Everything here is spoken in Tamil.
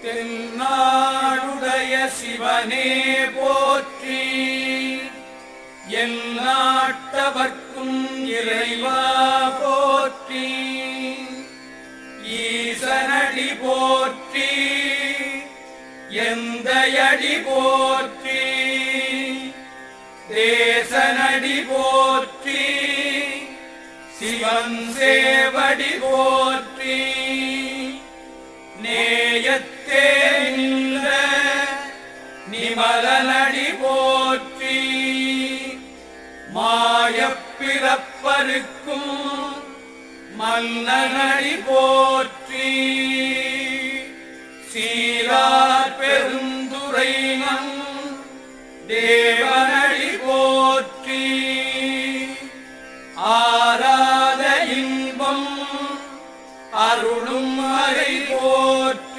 தென்னாடுடைய சிவனே போற்றி, எந்நாட்டவர்க்கும் இறைவா போற்றி, ஈசனடி போற்றி, எந்தையடி போற்றி, தேசனடி போற்றி, சிவன் சேவடி போற்றி, நேயத்தே நின்ற நிமலனடி போற்றி, மாயப்பிறப்பருக்கும் மன்னனடி போற்றி, சீரார் பெருந்துரைனம் தேவனடி போற்றி, ஆராத இன்பம் அருளும் மறை போற்றி,